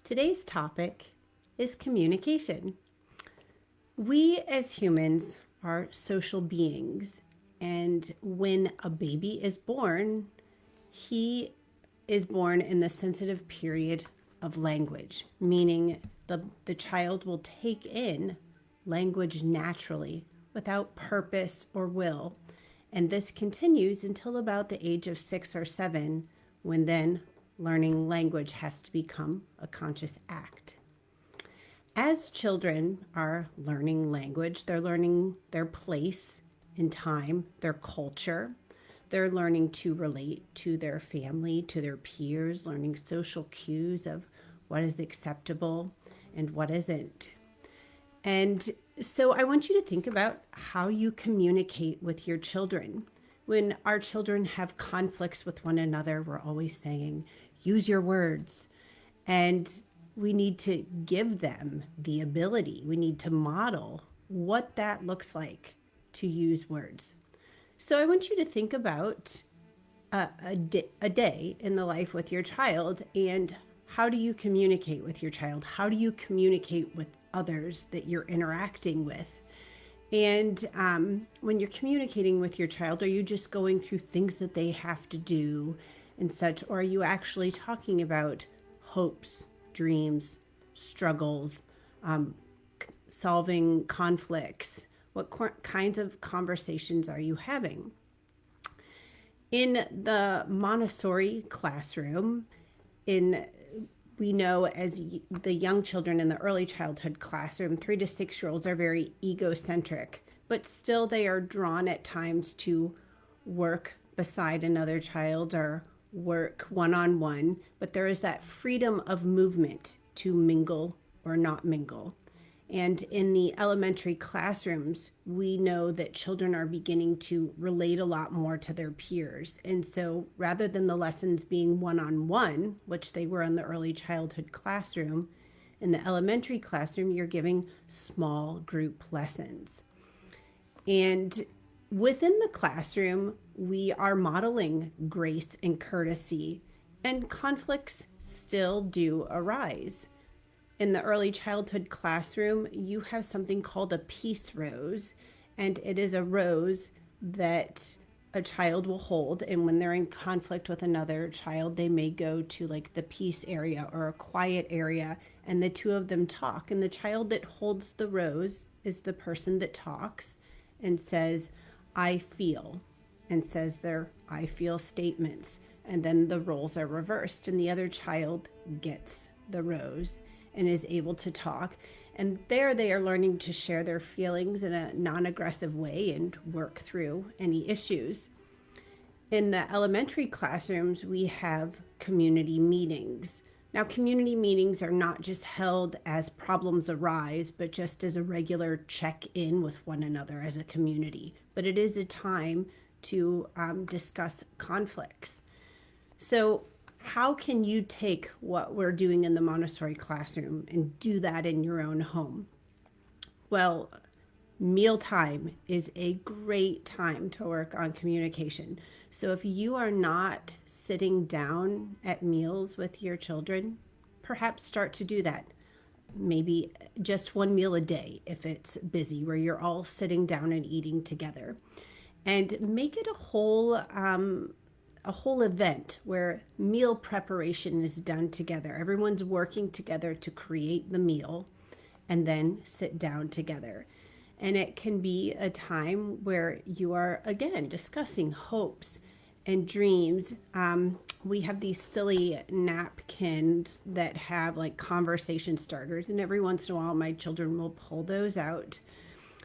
Today's topic is communication. We as humans are social beings, and when a baby is born, he is born in the sensitive period of language, meaning the child will take in language naturally without purpose or will. And this continues until about the age of 6 or 7, when then learning language has to become a conscious act. As children are learning language, they're learning their place in time, their culture. They're learning to relate to their family, to their peers, learning social cues of what is acceptable and what isn't. And so I want you to think about how you communicate with your children. When our children have conflicts with one another, we're always saying, use your words. And we need to give them the ability, we need to model what that looks like to use words. So I want you to think about a day in the life with your child, and how do you communicate with your child? How do you communicate with others that you're interacting with? And when you're communicating with your child, are you just going through things that they have to do and such, or are you actually talking about hopes, dreams, struggles, solving conflicts? What kinds of conversations are you having? In the Montessori classroom, we know as the young children in the early childhood classroom, 3 to 6 year olds are very egocentric, but still they are drawn at times to work beside another child or work one-on-one, but there is that freedom of movement to mingle or not mingle. And in the elementary classrooms, we know that children are beginning to relate a lot more to their peers. And so rather than the lessons being one-on-one, which they were in the early childhood classroom, in the elementary classroom, you're giving small group lessons. And within the classroom, we are modeling grace and courtesy, and conflicts still do arise. In the early childhood classroom, you have something called a peace rose, and it is a rose that a child will hold, and when they're in conflict with another child, they may go to like the peace area or a quiet area, and the two of them talk, and the child that holds the rose is the person that talks and says, I feel, and says their I feel statements, and then the roles are reversed, and the other child gets the rose and is able to talk. And there they are learning to share their feelings in a non-aggressive way and work through any issues. In the elementary classrooms, we have community meetings. Now, community meetings are not just held as problems arise, but just as a regular check-in with one another as a community. But it is a time to discuss conflicts. So how can you take what we're doing in the Montessori classroom and do that in your own home? Well, mealtime is a great time to work on communication. So if you are not sitting down at meals with your children, perhaps start to do that. Maybe just one meal a day if it's busy, where you're all sitting down and eating together. And make it a whole event where meal preparation is done together. Everyone's working together to create the meal and then sit down together. And it can be a time where you are, again, discussing hopes and dreams. We have these silly napkins that have like conversation starters, and every once in a while my children will pull those out.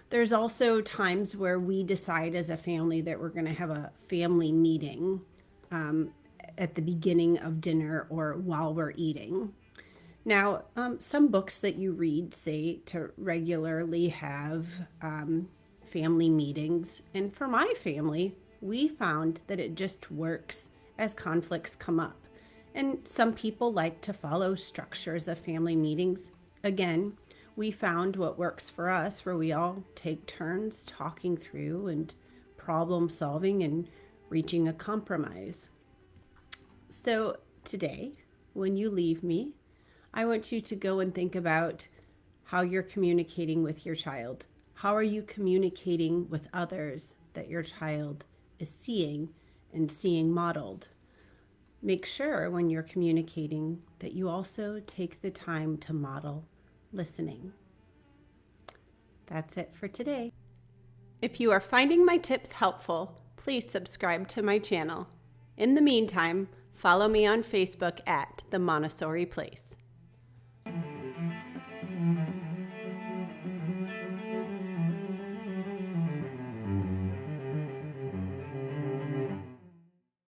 There's also times where we decide as a family that we're going to have a family meeting at the beginning of dinner or while we're eating. Now, some books that you read say to regularly have family meetings. And for my family, we found that it just works as conflicts come up. And some people like to follow structures of family meetings. Again, we found what works for us, where we all take turns talking through and problem solving and reaching a compromise. So today, when you leave me, I want you to go and think about how you're communicating with your child. How are you communicating with others that your child is seeing and seeing modeled? Make sure when you're communicating that you also take the time to model listening. That's it for today. If you are finding my tips helpful, please subscribe to my channel. In the meantime, follow me on Facebook at The Montessori Place.